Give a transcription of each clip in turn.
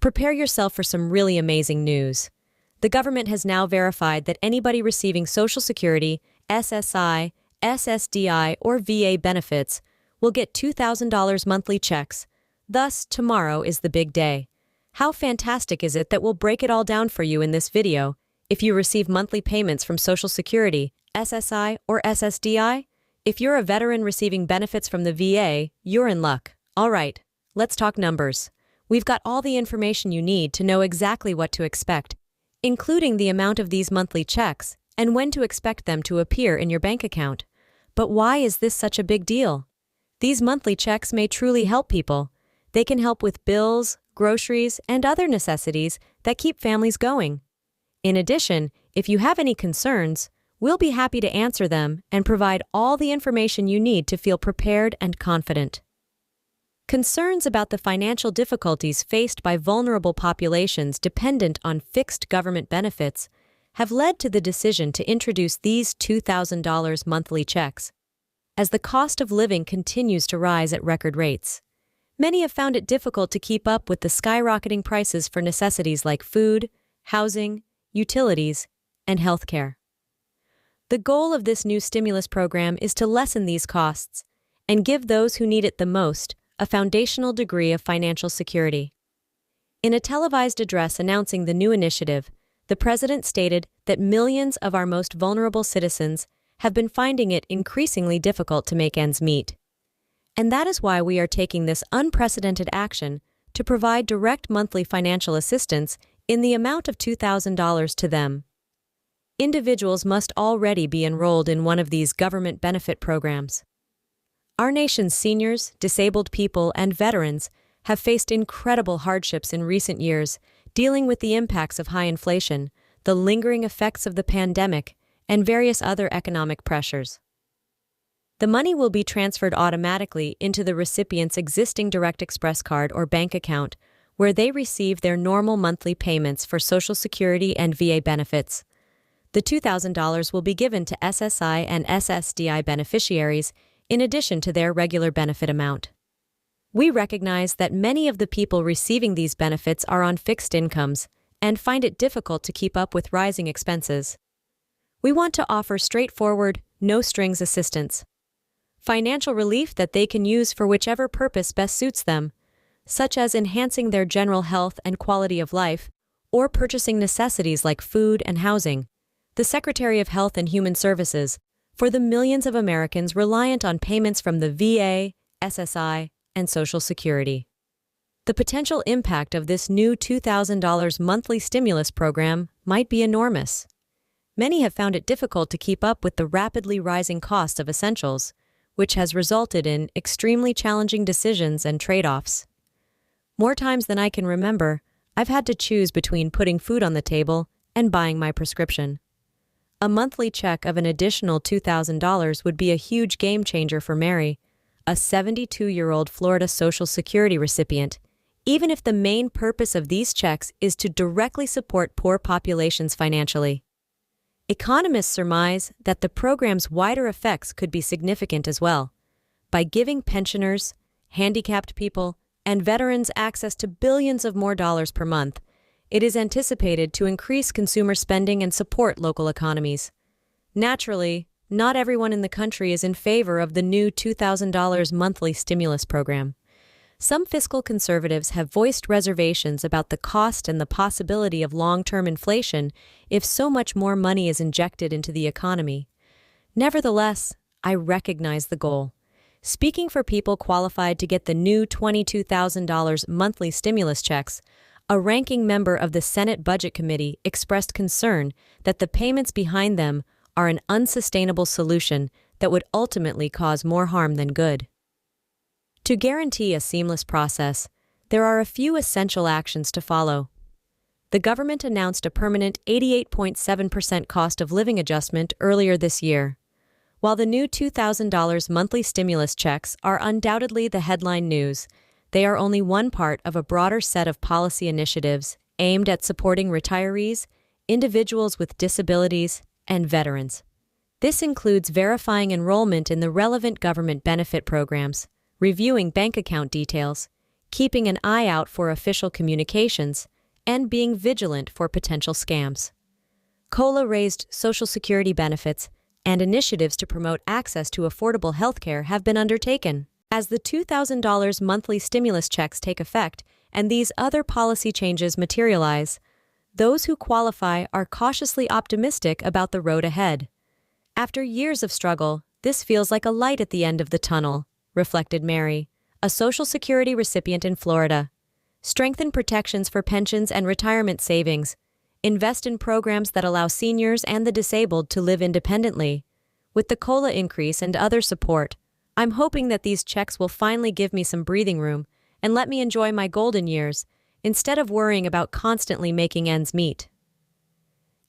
Prepare yourself for some really amazing news. The government has now verified that anybody receiving Social Security, SSI, SSDi, or VA benefits will get $2,000 monthly checks. Thus, tomorrow is the big day. How fantastic is it that we'll break it all down for you in this video? If you receive monthly payments from Social Security, SSI, or SSDi, if you're a veteran receiving benefits from the VA, you're in luck. All right, let's talk numbers. We've got all the information you need to know exactly what to expect, including the amount of these monthly checks and when to expect them to appear in your bank account. But why is this such a big deal? These monthly checks may truly help people. They can help with bills, groceries, and other necessities that keep families going. In addition, if you have any concerns, we'll be happy to answer them and provide all the information you need to feel prepared and confident. Concerns about the financial difficulties faced by vulnerable populations dependent on fixed government benefits have led to the decision to introduce these $2,000 monthly checks. As the cost of living continues to rise at record rates, many have found it difficult to keep up with the skyrocketing prices for necessities like food, housing, utilities, and healthcare. The goal of this new stimulus program is to lessen these costs and give those who need it the most a foundational degree of financial security. In a televised address announcing the new initiative, the president stated that millions of our most vulnerable citizens have been finding it increasingly difficult to make ends meet. And that is why we are taking this unprecedented action to provide direct monthly financial assistance in the amount of $2,000 to them. Individuals must already be enrolled in one of these government benefit programs. Our nation's seniors, disabled people, and veterans have faced incredible hardships in recent years, dealing with the impacts of high inflation, the lingering effects of the pandemic, and various other economic pressures. The money will be transferred automatically into the recipient's existing Direct Express card or bank account, where they receive their normal monthly payments for Social Security and VA benefits. The $2,000 will be given to SSI and SSDi beneficiaries in addition to their regular benefit amount. We recognize that many of the people receiving these benefits are on fixed incomes and find it difficult to keep up with rising expenses. We want to offer straightforward, no-strings assistance, financial relief that they can use for whichever purpose best suits them, such as enhancing their general health and quality of life, or purchasing necessities like food and housing. The Secretary of Health and Human Services, for the millions of Americans reliant on payments from the VA, SSI, and Social Security. The potential impact of this new $2,000 monthly stimulus program might be enormous. Many have found it difficult to keep up with the rapidly rising cost of essentials, which has resulted in extremely challenging decisions and trade-offs. More times than I can remember, I've had to choose between putting food on the table and buying my prescription. A monthly check of an additional $2,000 would be a huge game-changer for Mary, a 72-year-old Florida Social Security recipient, even if the main purpose of these checks is to directly support poor populations financially. Economists surmise that the program's wider effects could be significant as well. By giving pensioners, handicapped people, and veterans access to billions of more dollars per month, it is anticipated to increase consumer spending and support local economies. Naturally, not everyone in the country is in favor of the new $2,000 monthly stimulus program. Some fiscal conservatives have voiced reservations about the cost and the possibility of long-term inflation if so much more money is injected into the economy. Nevertheless, I recognize the goal. Speaking for people qualified to get the new $22,000 monthly stimulus checks, a ranking member of the Senate Budget Committee expressed concern that the payments behind them are an unsustainable solution that would ultimately cause more harm than good. To guarantee a seamless process, there are a few essential actions to follow. The government announced a permanent 88.7% cost of living adjustment earlier this year. While the new $2,000 monthly stimulus checks are undoubtedly the headline news, they are only one part of a broader set of policy initiatives aimed at supporting retirees, individuals with disabilities, and veterans. This includes verifying enrollment in the relevant government benefit programs, reviewing bank account details, keeping an eye out for official communications, and being vigilant for potential scams. COLA raised Social Security benefits, and initiatives to promote access to affordable healthcare have been undertaken. As the $2,000 monthly stimulus checks take effect and these other policy changes materialize, those who qualify are cautiously optimistic about the road ahead. After years of struggle, this feels like a light at the end of the tunnel, reflected Mary, a Social Security recipient in Florida. Strengthen protections for pensions and retirement savings. Invest in programs that allow seniors and the disabled to live independently. With the COLA increase and other support, I'm hoping that these checks will finally give me some breathing room and let me enjoy my golden years instead of worrying about constantly making ends meet.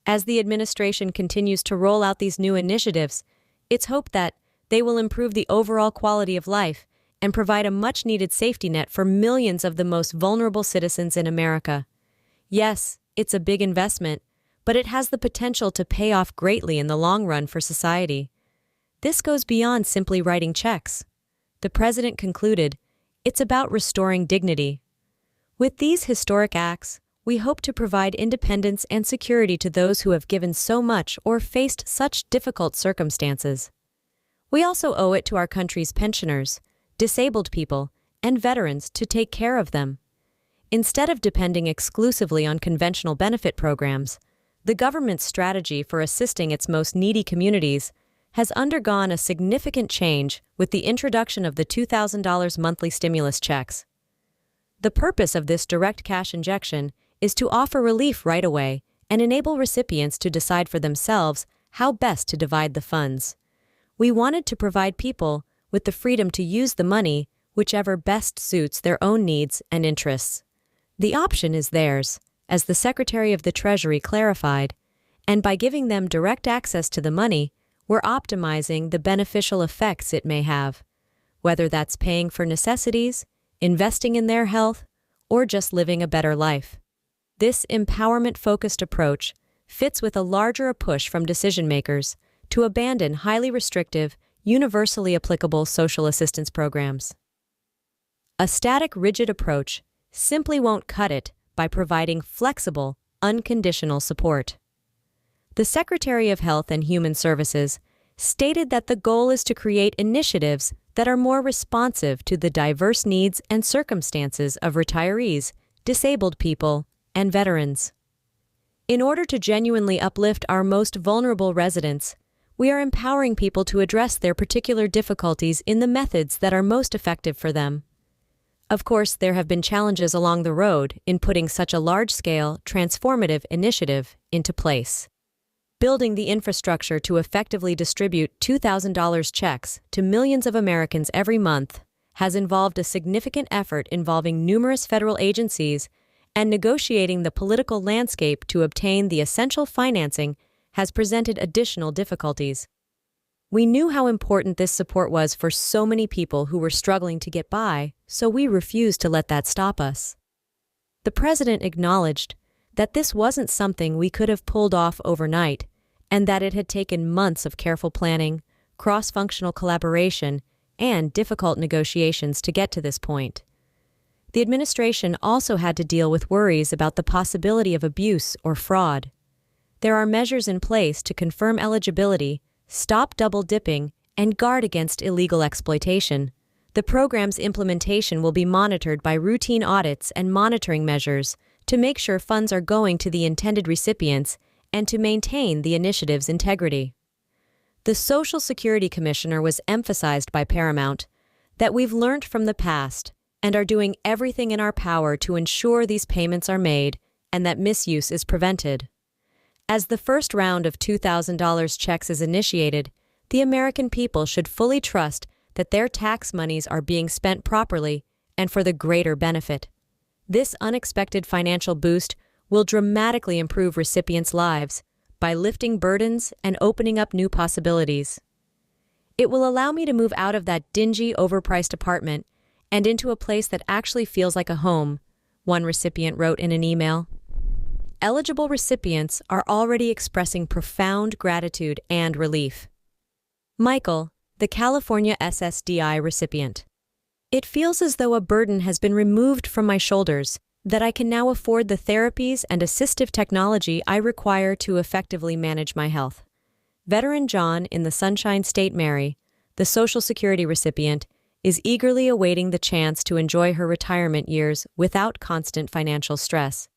As the administration continues to roll out these new initiatives, it's hoped that they will improve the overall quality of life and provide a much-needed safety net for millions of the most vulnerable citizens in America. Yes, it's a big investment, but it has the potential to pay off greatly in the long run for society. This goes beyond simply writing checks. The president concluded, it's about restoring dignity. With these historic acts, we hope to provide independence and security to those who have given so much or faced such difficult circumstances. We also owe it to our country's pensioners, disabled people, and veterans to take care of them. Instead of depending exclusively on conventional benefit programs, the government's strategy for assisting its most needy communities has undergone a significant change with the introduction of the $2,000 monthly stimulus checks. The purpose of this direct cash injection is to offer relief right away and enable recipients to decide for themselves how best to divide the funds. We wanted to provide people with the freedom to use the money whichever best suits their own needs and interests. The option is theirs, as the Secretary of the Treasury clarified, and by giving them direct access to the money, we're optimizing the beneficial effects it may have, whether that's paying for necessities, investing in their health, or just living a better life. This empowerment-focused approach fits with a larger push from decision-makers to abandon highly restrictive, universally applicable social assistance programs. A static, rigid approach simply won't cut it by providing flexible, unconditional support. The Secretary of Health and Human Services stated that the goal is to create initiatives that are more responsive to the diverse needs and circumstances of retirees, disabled people, and veterans. In order to genuinely uplift our most vulnerable residents, we are empowering people to address their particular difficulties in the methods that are most effective for them. Of course, there have been challenges along the road in putting such a large-scale, transformative initiative into place. Building the infrastructure to effectively distribute $2,000 checks to millions of Americans every month has involved a significant effort involving numerous federal agencies, and negotiating the political landscape to obtain the essential financing has presented additional difficulties. We knew how important this support was for so many people who were struggling to get by, so we refused to let that stop us. The president acknowledged that this wasn't something we could have pulled off overnight, and that it had taken months of careful planning, cross-functional collaboration, and difficult negotiations to get to this point. The administration also had to deal with worries about the possibility of abuse or fraud. There are measures in place to confirm eligibility, stop double-dipping, and guard against illegal exploitation. The program's implementation will be monitored by routine audits and monitoring measures to make sure funds are going to the intended recipients and to maintain the initiative's integrity. The Social Security Commissioner was emphasized by Paramount that we've learned from the past and are doing everything in our power to ensure these payments are made and that misuse is prevented. As the first round of $2,000 checks is initiated, the American people should fully trust that their tax monies are being spent properly and for the greater benefit. This unexpected financial boost will dramatically improve recipients' lives by lifting burdens and opening up new possibilities. It will allow me to move out of that dingy, overpriced apartment and into a place that actually feels like a home, one recipient wrote in an email. Eligible recipients are already expressing profound gratitude and relief. Michael, the California SSDi recipient. It feels as though a burden has been removed from my shoulders, that I can now afford the therapies and assistive technology I require to effectively manage my health. Veteran John in the Sunshine State Mary, the Social Security recipient, is eagerly awaiting the chance to enjoy her retirement years without constant financial stress.